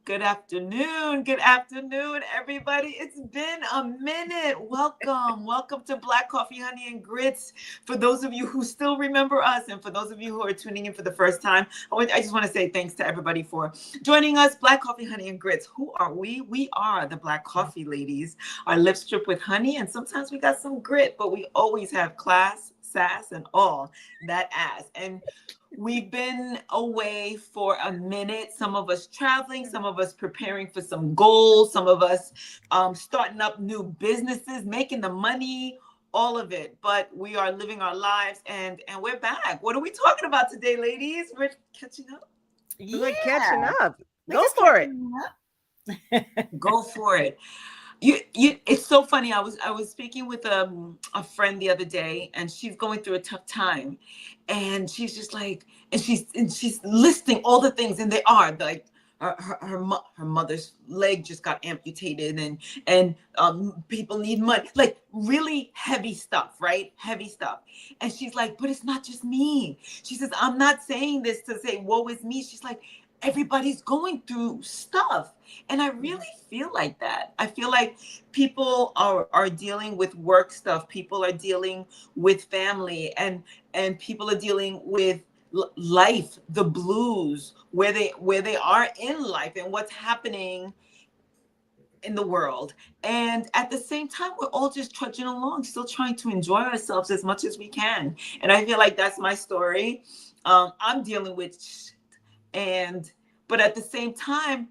Good afternoon. Good afternoon, everybody. It's been a minute. Welcome to Black Coffee, Honey, and Grits. For those of you who still remember us, and for those of you who are tuning in for the first time, I just want to say thanks to everybody for joining us. Black Coffee, Honey, and Grits. Who are we? We are the Black Coffee ladies. Our lips drip with honey, and sometimes we got some grit, but we always have class, sass, and all that ass. And we've been away for a minute. Some of us traveling, some of us preparing for some goals, some of us starting up new businesses, making the money, all of it. But we are living our lives, and we're back. What are we talking about today, ladies? We're catching up. We're catching up. Go for it. Go for it. You it's so funny. I was speaking with a friend the other day, and she's going through a tough time, and she's just like, and she's listing all the things, and they are like her mother's leg just got amputated, and people need money, like really heavy stuff, right? Heavy stuff. And she's like, but it's not just me. She says, I'm not saying this to say woe is me. She's like, everybody's going through stuff. And I really feel like that. I feel like people are dealing with work stuff. People are dealing with family, and people are dealing with life, the blues, where they are in life and what's happening in the world. And at the same time, we're all just trudging along, still trying to enjoy ourselves as much as we can. And I feel like that's my story. I'm dealing with but at the same time,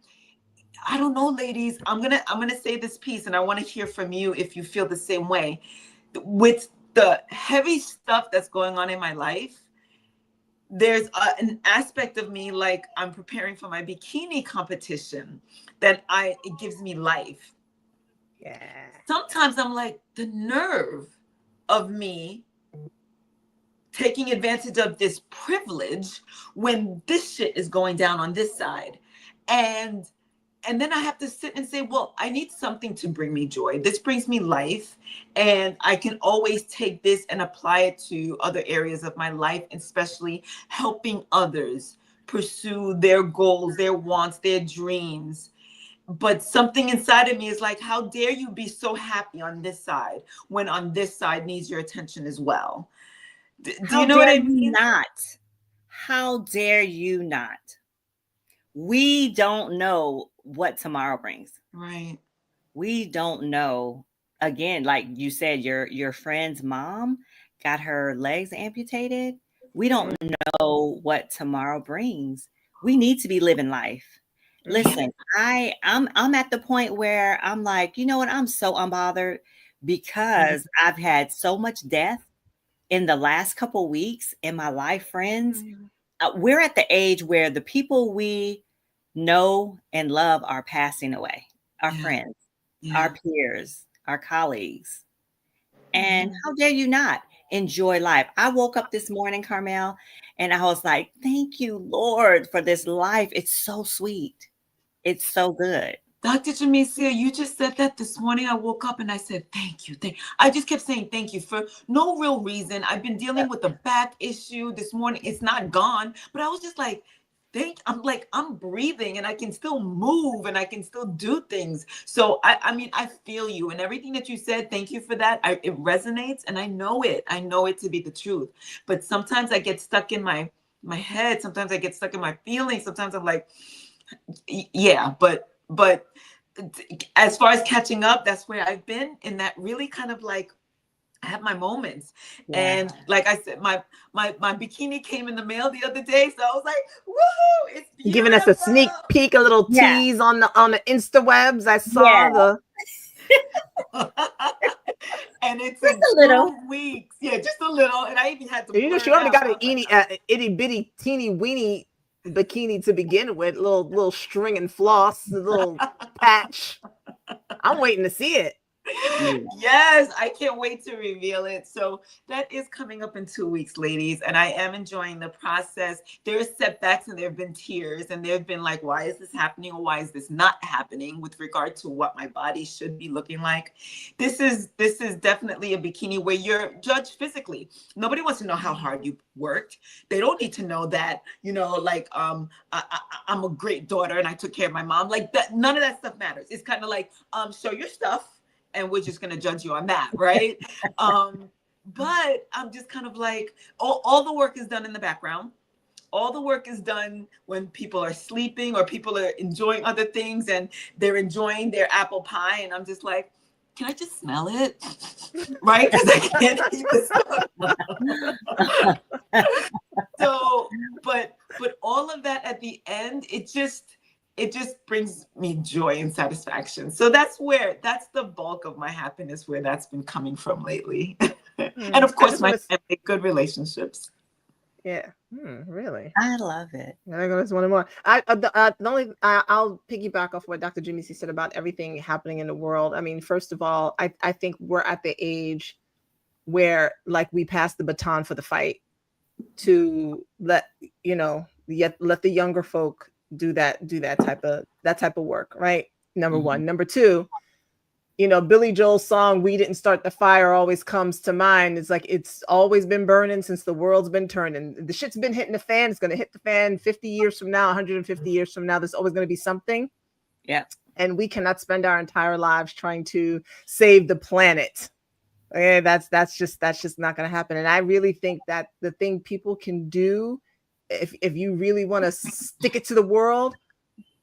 I don't know, ladies, I'm gonna say this piece, and I want to hear from you if you feel the same way. With the heavy stuff that's going on in my life, there's an aspect of me, like I'm preparing for my bikini competition, that it gives me life. Yeah. Sometimes I'm like, the nerve of me taking advantage of this privilege when this shit is going down on this side. And then I have to sit and say, well, I need something to bring me joy. This brings me life, and I can always take this and apply it to other areas of my life, especially helping others pursue their goals, their wants, their dreams. But something inside of me is like, how dare you be so happy on this side when on this side needs your attention as well? Do you know what I mean? Not? How dare you not? We don't know what tomorrow brings. Right. We don't know. Again, like you said, your friend's mom got her legs amputated. We don't know what tomorrow brings. We need to be living life. Listen, I'm at the point where I'm like, you know what? I'm so unbothered because I've had so much death in the last couple weeks in my life, friends. We're at the age where the people we know and love are passing away, our friends, our peers, our colleagues. And how dare you not enjoy life? I woke up this morning, Carmel, and I was like, thank you, Lord, for this life. It's so sweet. It's so good. Dr. Jamesia, you just said that this morning. I woke up and I said, thank you. I just kept saying thank you for no real reason. I've been dealing with a back issue this morning. It's not gone, but I was just like, I'm breathing, and I can still move, and I can still do things. So I mean, I feel you, and everything that you said, thank you for that. It resonates, and I know it to be the truth. But sometimes I get stuck in my head. Sometimes I get stuck in my feelings. Sometimes I'm like, yeah, but as far as catching up, that's where I've been, in that really kind of like, I have my moments. And like I said, my bikini came in the mail the other day, so I was like, woohoo, it's beautiful. Giving us a sneak peek, a little tease on the Insta-webs. I saw the and it's just a little weeks. Yeah, just a little. And I even had to she already got an itty bitty teeny weeny bikini to begin with, little string and floss, a little patch. I'm waiting to see it. Yes, I can't wait to reveal it. So that is coming up in 2 weeks, ladies, and I am enjoying the process. There's setbacks and there have been tears, and there have been like, why is this happening or why is this not happening with regard to what my body should be looking like? This is definitely a bikini where you're judged physically. Nobody wants to know how hard you worked. They don't need to know that, like I'm a great daughter and I took care of my mom. Like that, none of that stuff matters. It's kind of like, show your stuff and we're just going to judge you on that, right? But I'm just kind of like, all the work is done in the background. All the work is done when people are sleeping or people are enjoying other things and they're enjoying their apple pie. And I'm just like, can I just smell it? Right? Because I can't eat this stuff. So, but all of that at the end, it just brings me joy and satisfaction. So that's the bulk of my happiness, where that's been coming from lately. And of course, my family, good relationships. Yeah. Really? I love it. I go to one more. I'll piggyback off what Dr. Jimmy C said about everything happening in the world. I mean, first of all, I think we're at the age where like we passed the baton for the fight to let the younger folk do that type of work, right? Number one. Number two, Billy Joel's song "We Didn't Start the Fire" always comes to mind. It's like it's always been burning since the world's been turning. The shit's been hitting the fan. It's going to hit the fan 50 years from now, 150 years from now. There's always going to be something. Yeah. And we cannot spend our entire lives trying to save the planet. Okay, that's just not going to happen. And I really think that the thing people can do, if you really want to stick it to the world,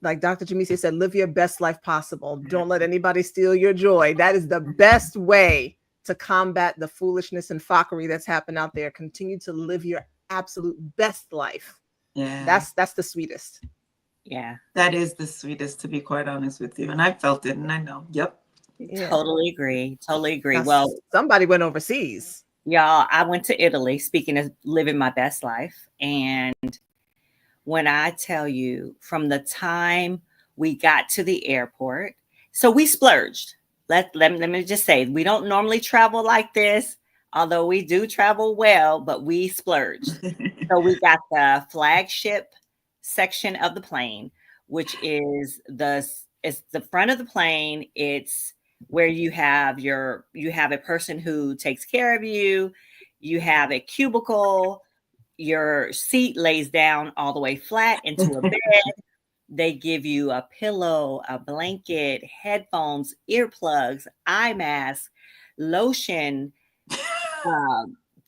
like Dr. Jamisi said, live your best life possible. Don't let anybody steal your joy. That is the best way to combat the foolishness and fuckery that's happened out there. Continue to live your absolute best life. Yeah. That's the sweetest. Yeah. That is the sweetest, to be quite honest with you. And I felt it and I know. Yep. Yeah. Totally agree. Now, well, somebody went overseas. Y'all, I went to Italy, speaking of living my best life. And when I tell you, from the time we got to the airport, so we splurged. Let me just say, we don't normally travel like this, although we do travel well, but we splurged. So we got the flagship section of the plane, which is it's the front of the plane. It's where you have a person who takes care of you. You have a cubicle. Your seat lays down all the way flat into a bed. They give you a pillow, a blanket, headphones, earplugs, eye mask, lotion,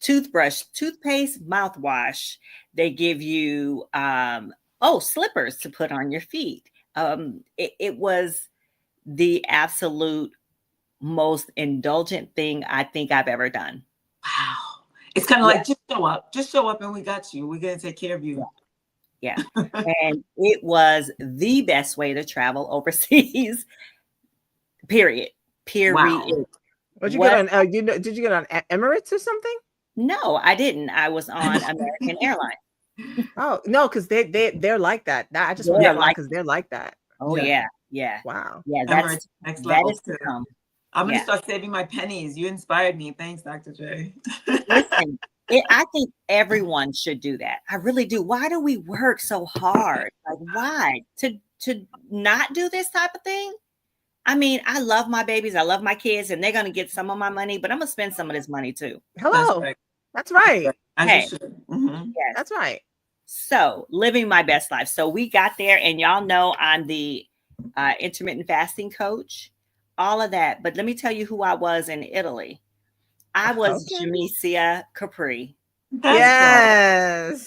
toothbrush, toothpaste, mouthwash. They give you slippers to put on your feet. It was the absolute most indulgent thing I think I've ever done. Wow. It's kind of like, just show up and we got you. We're going to take care of you. Yeah. And it was the best way to travel overseas. Period. Wow. Did you get on Emirates or something? No, I didn't. I was on American Airlines. Oh, no, because they're like that. I just want to fly because they're like that. Oh, yeah. Wow. Yeah, that's next level. That is to come. I'm going to start saving my pennies. You inspired me. Thanks, Dr. J. Listen, I think everyone should do that. I really do. Why do we work so hard? Like, why? To not do this type of thing? I mean, I love my babies. I love my kids, and they're going to get some of my money, but I'm going to spend some of this money too. Hello. That's right. Hey. Mm-hmm. Yes. That's right. So, living my best life. So, we got there, and y'all know I'm the intermittent fasting coach. All of that. But let me tell you who I was in Italy. I was Jamesia Capri. Yes.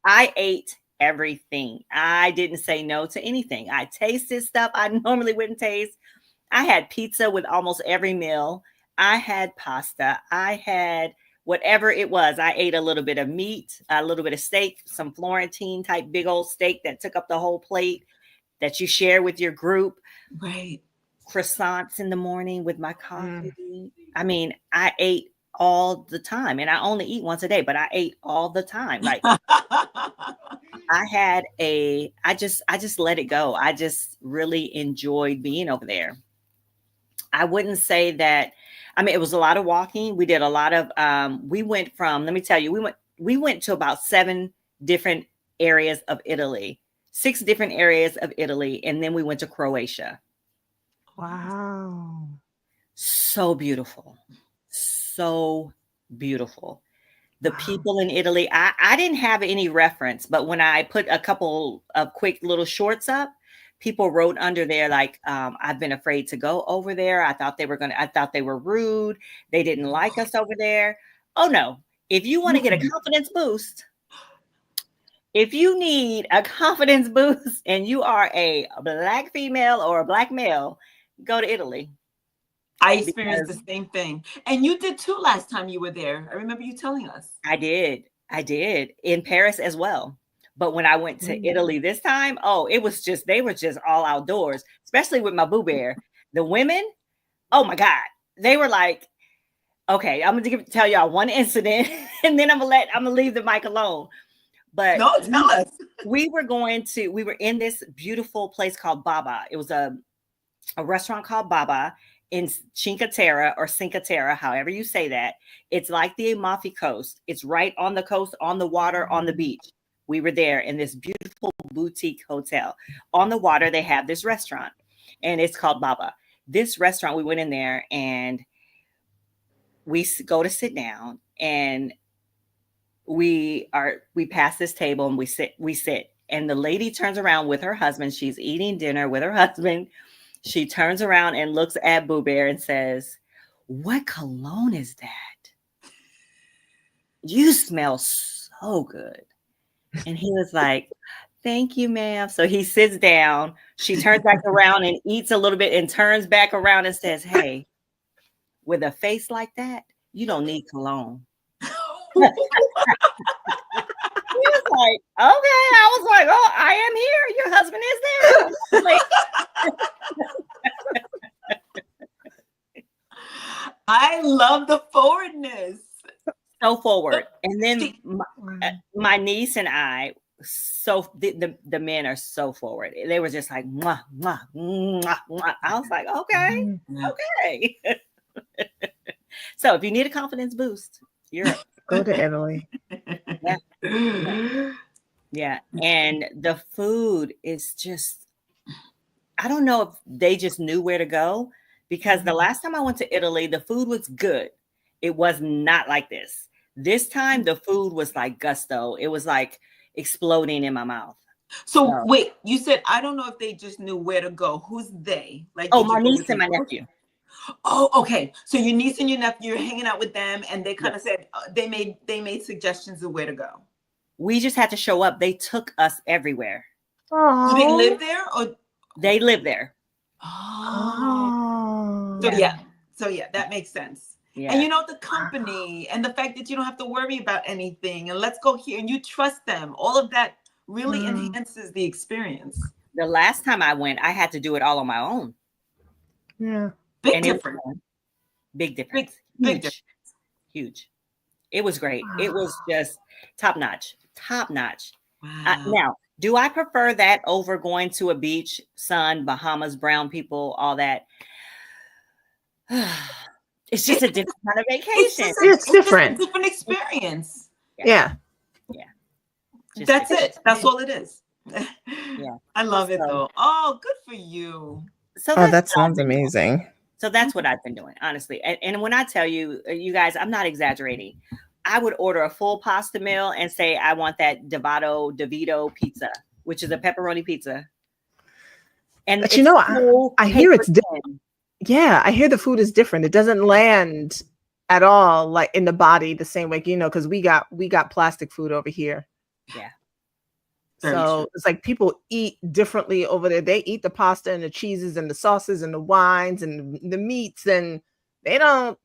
I ate everything. I didn't say no to anything. I tasted stuff I normally wouldn't taste. I had pizza with almost every meal. I had pasta. I had whatever it was. I ate a little bit of meat, a little bit of steak, some Florentine type big old steak that took up the whole plate that you share with your group. Right. Croissants in the morning with my coffee. I mean, I ate all the time, and I only eat once a day, but I ate all the time. Like I just let it go. I just really enjoyed being over there. I wouldn't say that. I mean, it was a lot of walking. We did a lot of. We went from. Let me tell you, we went to about 7 different areas of Italy, 6 different areas of Italy, and then we went to Croatia. Wow. So beautiful, so beautiful. The Wow. people in Italy. I didn't have any reference, but when I put a couple of quick little shorts up, people wrote under there like, I've been afraid to go over there. I thought they were rude. They didn't like us over there. Oh no. If you want to get a confidence boost, if you need a confidence boost and you are a black female or a black male, go to Italy. I experienced Because the same thing. And you did too last time you were there. I remember you telling us. I did. I did in Paris as well. But when I went to Italy this time, oh, it was just, they were just all outdoors, especially with my Boo Bear. The women, oh my God, they were like, okay, I'm gonna tell y'all one incident and then I'm gonna leave the mic alone. But No, tell us. we were in this beautiful place called Baba. It was a restaurant called Baba in Cinque Terre or Cinque Terre, however you say that. It's like the Amalfi Coast. It's right on the coast, on the water, on the beach. We were there in this beautiful boutique hotel. On the water, they have this restaurant, and it's called Baba. This restaurant, we went in there, and we go to sit down, and we pass this table, and we sit. And the lady turns around with her husband. She's eating dinner with her husband. She turns around and looks at Boo Bear and says, "What cologne is that? You smell so good." And he was like, "Thank you, ma'am." So he sits down. She turns back around and eats a little bit and turns back around and says, "Hey, with a face like that, you don't need cologne." He was like, "Okay." I was like, "Oh, I am here. Your husband is there." Like, I love the forwardness. so forward. And then See, my niece and I, so the men are so forward. They were just like, mwah, mwah, mwah, mwah. I was like, okay, okay. So if you need a confidence boost, Go to Italy. Yeah. Yeah. And the food is just, I don't know if they just knew where to go, because the last time I went to Italy, the food was good. It was not like this. This time the food was like gusto. It was like exploding in my mouth. So wait, you said, I don't know if they just knew where to go. Who's they? Like, Oh, did you my go niece with and my your- nephew. Oh, okay. So your niece and your nephew, you're hanging out with them, and they kind of said they made suggestions of where to go. We just had to show up. They took us everywhere. Do they live there or? They live there. Oh. So yeah, that makes sense. Yeah. And you know, the company and the fact that you don't have to worry about anything, and let's go here, and you trust them. All of that really enhances the experience. The last time I went, I had to do it all on my own. Yeah. Big difference. Big difference. Big Huge. difference. Huge. It was great. It was just top notch. Top notch. Wow. Now, do I prefer that over going to a beach, sun, Bahamas, brown people, all that? It's just a different kind of vacation. It's different. Just a different experience. Yeah. Just That's different. it. That's all it is. Yeah. I love it though. Oh, good for you. So that sounds amazing. So that's what I've been doing, honestly. And when I tell you, you guys, I'm not exaggerating. I would order a full pasta meal and say, I want that DeVito pizza, which is a pepperoni pizza. And But you know, I hear it's different. thin. Yeah, I hear the food is different. It doesn't land at all like in the body the same way, you know, because we got plastic food over here. Yeah. So it's like people eat differently over there. They eat the pasta and the cheeses and the sauces and the wines and the meats, and they don't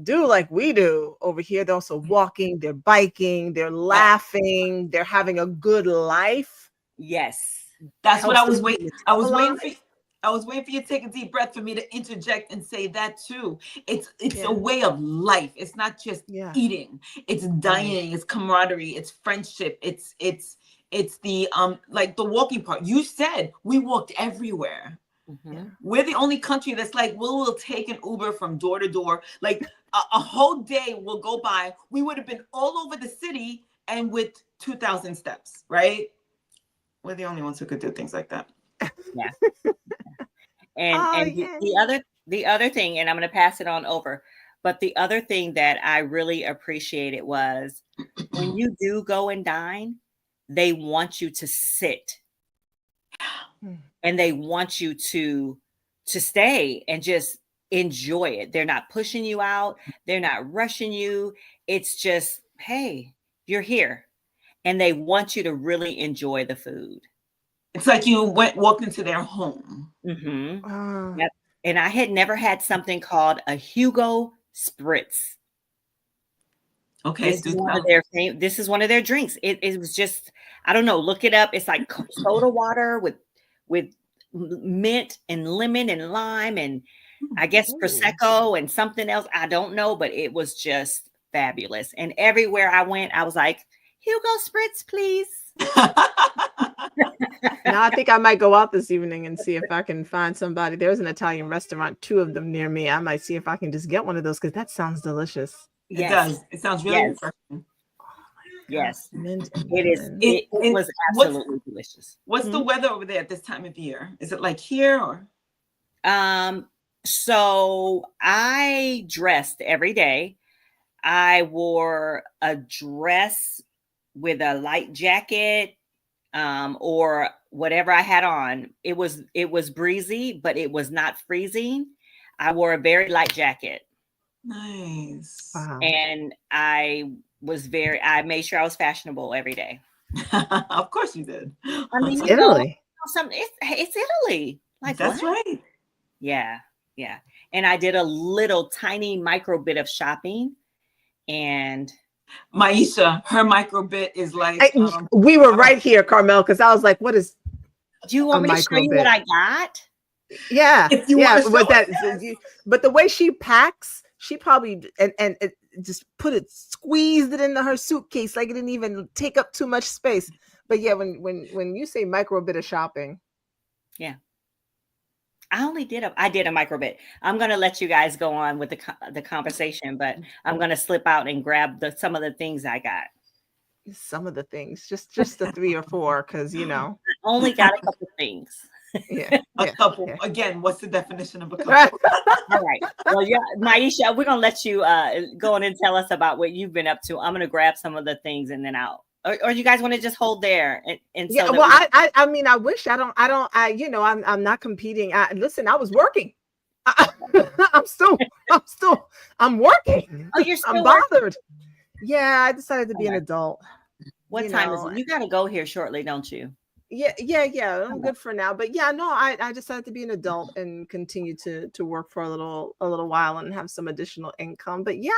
do like we do over here. They're also walking, they're biking, they're laughing, they're having a good life. Yes. That's what I was waiting. I was waiting for you to take a deep breath for me to interject and say that too. It's a way of life. It's not just eating. It's dining. It's camaraderie. It's friendship. It's the like the walking part. You said we walked everywhere. Mm-hmm. We're the only country that's like, we'll take an Uber from door to door. Like a whole day will go by. We would have been all over the city and with 2,000 steps, right? We're the only ones who could do things like that. Yeah. And Oh, and yeah. the other thing, and I'm going to pass it on over, but the other thing that I really appreciated was when you do go and dine, they want you to sit and they want you to stay and just enjoy it. They're not pushing you out, they're not rushing you. It's just, hey, you're here. And they want you to really enjoy the food. It's like you walked into their home. Mm-hmm. Yep. And I had never had something called a Hugo Spritz. Okay, This is one of their drinks. It was just, I don't know, look it up. It's like soda water with mint and lemon and lime and I guess Prosecco and something else. I don't know, but it was just fabulous. And everywhere I went, I was like, Hugo Spritz, please. Now I think I might go out this evening and see if I can find somebody. There's an Italian restaurant, 2 of them near me. I might see if I can just get one of those because that sounds delicious. It does. It sounds really refreshing. Yes, mint it is. It was absolutely delicious. What's the weather over there at this time of year? Is it like here or? So I dressed every day. I wore a dress with a light jacket, or whatever I had on. It was breezy, but it was not freezing. I wore a very light jacket. Nice. Wow. And I made sure I was fashionable every day. Of course you did. I mean, it's Italy. It's Italy. Like, that's what? Right. Yeah. Yeah. And I did a little tiny micro bit of shopping. And Maisha, her micro bit is like we were right here, Carmel, because I was like, what is do you want me to show you what I got? Yeah. If you yeah. With that, but the way she packs, she probably and it just squeezed it into her suitcase like it didn't even take up too much space. But yeah, when you say micro bit of shopping. Yeah. I did a micro bit. I'm going to let you guys go on with the conversation, but I'm going to slip out and grab some of the things I got. Some of the things, just the 3 or 4, because I only got a couple things. Yeah, a couple. Yeah. Again, what's the definition of a couple? All right. Well, yeah, Maisha, we're going to let you go on and tell us about what you've been up to. I'm going to grab some of the things and then or you guys want to just hold there and yeah. Well, I mean, I wish I'm not competing. Listen, I was working. I'm working. Oh, you're still I'm bothered. Working? Yeah, I decided to be an adult. What time is it? You got to go here shortly, don't you? Yeah. I'm good for now. But yeah, no, I decided to be an adult and continue to work for a little while and have some additional income. But yeah,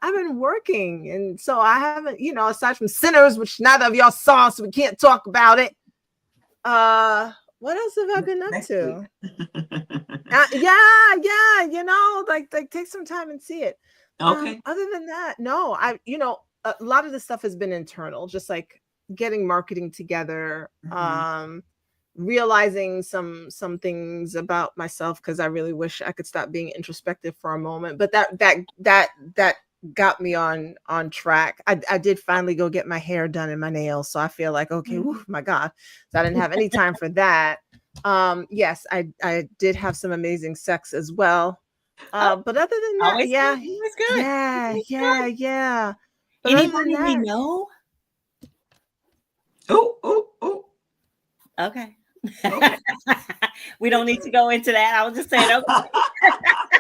I've been working, and so I haven't, aside from Sinners, which neither of y'all saw, so we can't talk about it. What else have I been up to? Like take some time and see it. Okay. Other than that, no, a lot of this stuff has been internal, just like getting marketing together, realizing some things about myself, because I really wish I could stop being introspective for a moment. But that got me on track. I did finally go get my hair done and my nails, so I feel like okay, my God, so I didn't have any time for that. Yes, I did have some amazing sex as well. But other than that, it was good. Yeah. But anybody we know? Oh. Okay. We don't need to go into that. I was just saying, okay.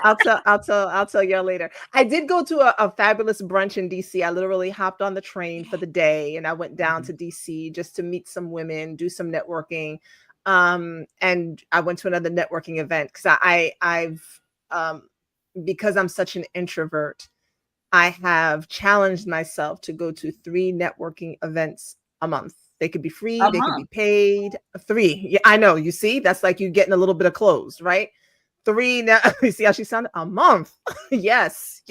I'll tell y'all later. I did go to a fabulous brunch in DC. I literally hopped on the train for the day and I went down to DC just to meet some women, do some networking. And I went to another networking event because I've because I'm such an introvert, I have challenged myself to go to 3 networking events a month. They could be free, they could be paid. 3. Yeah, I know. You see, that's like you getting a little bit of clothes, right? 3 now. You see how she sounded? A month. Yes.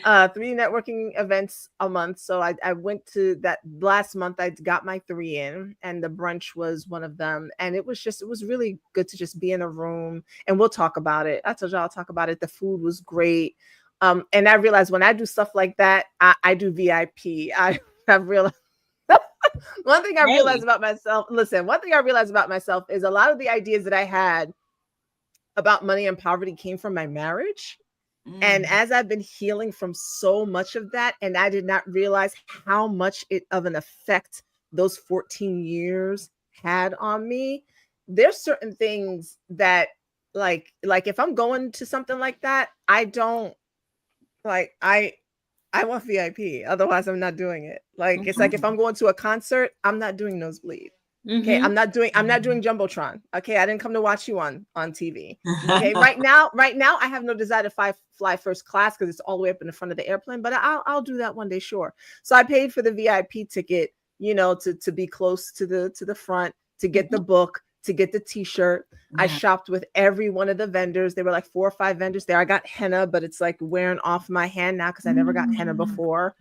3 networking events a month. So I went to that last month. I got my 3 in, and the brunch was one of them. And it was really good to just be in a room, and we'll talk about it. I told you I'll talk about it. The food was great. And I realized when I do stuff like that, I do VIP. Have realized one thing I realized about myself. Listen, one thing I realized about myself is a lot of the ideas that I had about money and poverty came from my marriage. And as I've been healing from so much of that, and I did not realize how much of an effect those 14 years had on me. There's certain things that like if I'm going to something like that, I don't like I want VIP. Otherwise I'm not doing it. Like it's like if I'm going to a concert, I'm not doing nosebleed. Okay, I'm not doing Jumbotron. Okay, I didn't come to watch you on TV. Okay, right now I have no desire to fly first class because it's all the way up in the front of the airplane, but I'll do that one day, sure. So I paid for the VIP ticket, to be close to the front, to get the book, to get the t-shirt. I shopped with every one of the vendors. There were like 4 or 5 vendors there. I got henna, but it's like wearing off my hand now because I never got henna before.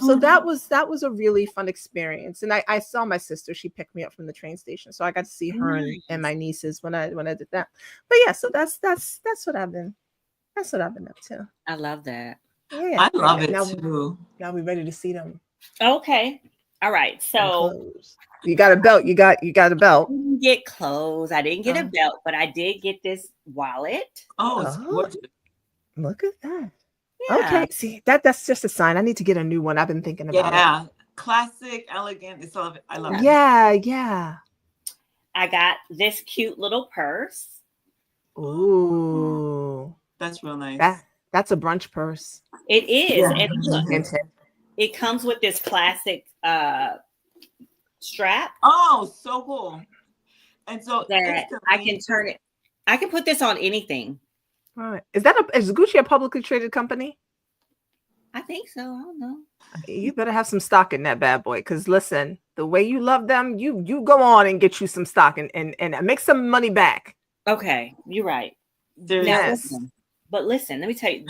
So that was a really fun experience. And I saw my sister. She picked me up from the train station, so I got to see her and my nieces when I did that. But yeah, so that's what I've been up to. I love that. Yeah, I love it now, too. Now we're ready to see them. Okay. All right. So you got a belt. You got a belt. I didn't get clothes. I didn't get a belt, but I did get this wallet. Oh, it's gorgeous. Look at that. Yeah. Okay. See, that's just a sign. I need to get a new one. I've been thinking about it. Yeah. Classic, elegant. It's all, I love it. Yeah. I got this cute little purse. Ooh. That's real nice. That's a brunch purse. It is. Yeah. And look, it comes with this classic strap. Oh, so cool. And so that I can turn it. I can put this on anything. All right. Is Gucci a publicly traded company? I think so. I don't know. You better have some stock in that bad boy. Because listen, the way you love them, you go on and get you some stock and make some money back. Okay, you're right. Yes. But listen, let me tell you,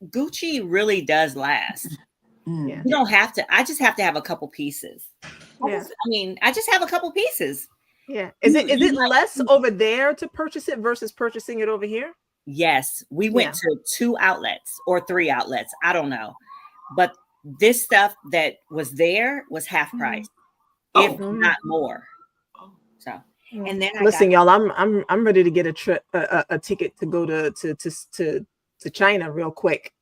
Gucci really does last. Yeah. You don't have to. I just have to have a couple pieces. Yeah. I just have a couple pieces. Yeah. Is it less over there to purchase it versus purchasing it over here? Yes. We went to 2 outlets or 3 outlets. I don't know. But this stuff that was there was half price, if not more. So, and then y'all, I'm ready to get a ticket to go to China real quick.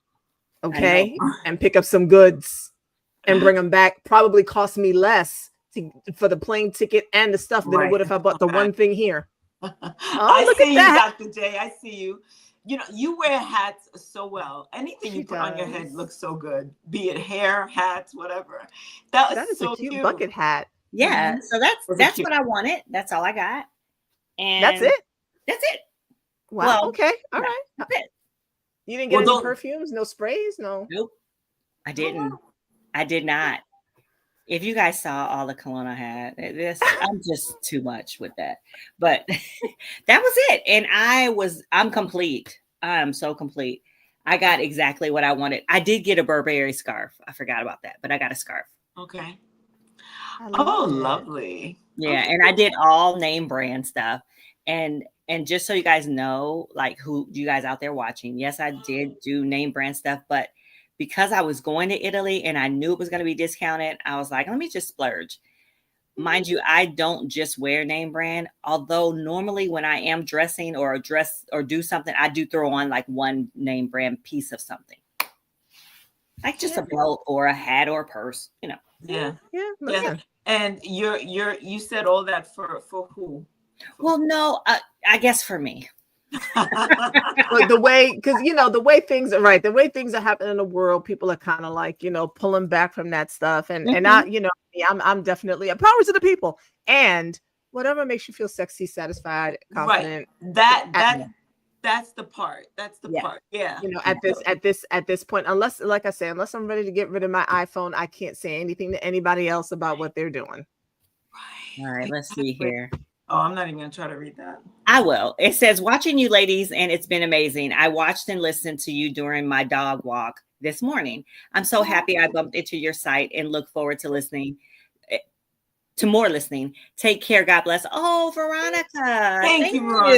Okay. And pick up some goods and bring them back. Probably cost me less for the plane ticket and the stuff than it would if I bought the one thing here. I see you, Dr. J. I see you. You wear hats so well. Anything you put on your head looks so good. Be it hair, hats, whatever. That is so a cute bucket hat. Yeah. So that's what I wanted. That's all I got. And that's it. That's it. Wow. Well, okay. All right. That's it. You didn't get any perfumes, no sprays, no. Nope. I didn't. I did not. If you guys saw all the cologne I had, I'm just too much with that. But that was it. And I'm complete. I'm so complete. I got exactly what I wanted. I did get a Burberry scarf. I forgot about that, but I got a scarf. Okay. Oh, lovely. Yeah. And I did all name brand stuff. And just so you guys know, like who you guys out there watching, yes, I did do name brand stuff, but because I was going to Italy and I knew it was going to be discounted, I was like, let me just splurge. Mind you, I don't just wear name brand, although normally when I am dressing or do something, I do throw on like one name brand piece of something. Like just a belt or a hat or a purse, Yeah. And you said all that for who? Well, no, I guess for me. Like the way things are the way things are happening in the world, people are kind of like pulling back from that stuff, and I'm definitely a powers of the people, and whatever makes you feel sexy, satisfied, confident. Right. That's the part. Part. Yeah. At this point, unless I'm ready to get rid of my iPhone, I can't say anything to anybody else about what they're doing. Right. All right. Let's see here. Oh, I'm not even going to try to read that. I will. It says, watching you ladies, and it's been amazing. I watched and listened to you during my dog walk this morning. I'm so happy I bumped into your site and look forward to listening. To more listening. Take care. God bless. Oh, Veronica. Thank you, You. Veronica.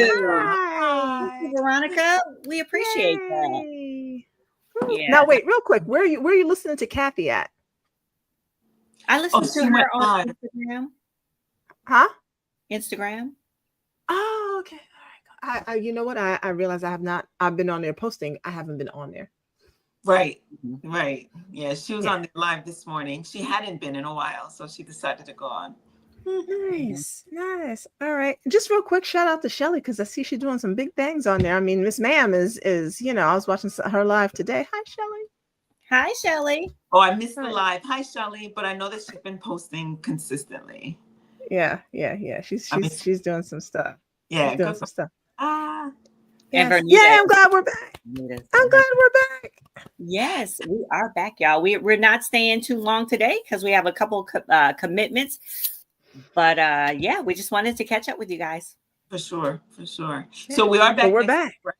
Thank you, Hi. Veronica. We appreciate that. Yay. Yeah. Now wait, real quick. Where are you listening to Kathy at? I listened to She went her on live. Instagram. Huh? Instagram. Oh, okay. All right. You know what? I realize I've been on there posting. I haven't been on there. Right. Mhm. Right. Yeah, she was Yeah. on the live this morning. She hadn't been in a while, so she decided to go on. Nice. Nice. All right. Just real quick, shout out to Shelly because I see she's doing some big things on there. I mean, Miss Ma'am is, I was watching her live today. Hi, Shelly. Hi, Shelly. Oh, I missed the Hi. live. Hi, Shelly, but I know that she's been posting consistently. Yeah. I mean, She's doing some stuff. yeah, She's doing good some for stuff. ah. And Yes. Vernita. Yeah, I'm glad we're back. I'm glad we're back. Yes, we are back, y'all. We're not staying too long today because we have a couple commitments. But yeah, we just wanted to catch up with you guys. For sure, for sure. Yeah. So we are back. But we're next back. week,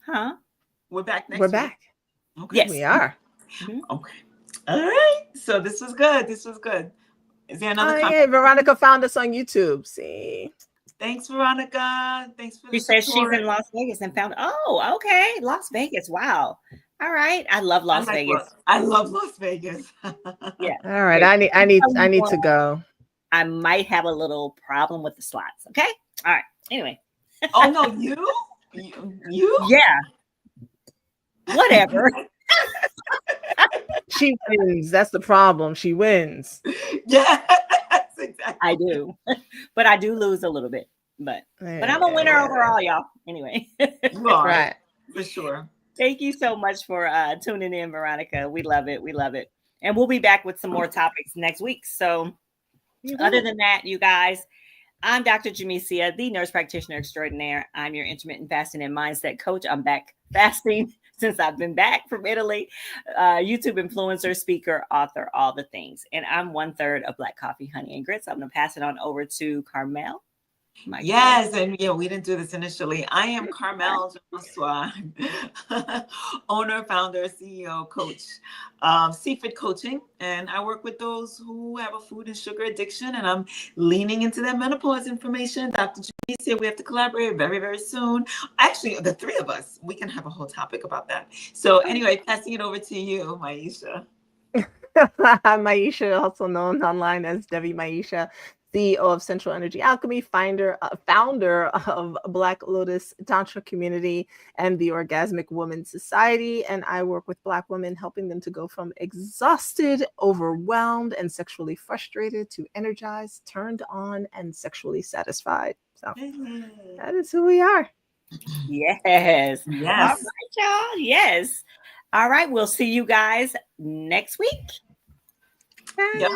right? Huh? We're back next We're week. back. Okay. Yes. We are. Mhm. Okay. All right. So this was good. This was good. Is there another comment? Yeah, Veronica found us on YouTube. See. Thanks, Veronica. Thanks for the She says she's support. in Las Vegas and found. Oh, okay, Las Vegas. Wow. All right. I love Las Vegas. I love Las Vegas. Yeah. All right. Great. I need to go. I might have a little problem with the slots. Okay. All right. Anyway. Oh no, you? Yeah. Whatever. She wins. That's the problem. She wins. Yes, exactly. I do. But I do lose a little bit. But I'm a winner overall, y'all. Anyway. You are, Right. for sure. Thank you so much for tuning in, Veronica. We love it. We love it. And we'll be back with some more topics next week. So other than that, you guys, I'm Dr. Jamesia, the nurse practitioner extraordinaire. I'm your intermittent fasting and mindset coach. I'm back fasting since I've been back from Italy. YouTube influencer, speaker, author, all the things. And I'm 1/3 of Black Coffee, Honey, and Grits. I'm going to pass it on over to Carmel. Yes, and we didn't do this initially. I am Carmel Joshua, owner, founder, CEO, coach, Seafood Coaching, and I work with those who have a food and sugar addiction, and I'm leaning into that menopause information. Dr. G said we have to collaborate very, very soon. Actually, the three of us, we can have a whole topic about that. So anyway, passing it over to you, Maisha. Maisha, also known online as Devi Maisha, CEO of Central Energy Alchemy, founder of Black Lotus Tantra Community and the Orgasmic Woman Society. And I work with Black women, helping them to go from exhausted, overwhelmed, and sexually frustrated to energized, turned on, and sexually satisfied. So that is who we are. Yes. Yes. All right, y'all. Yes. All right. We'll see you guys next week. Bye. Yep.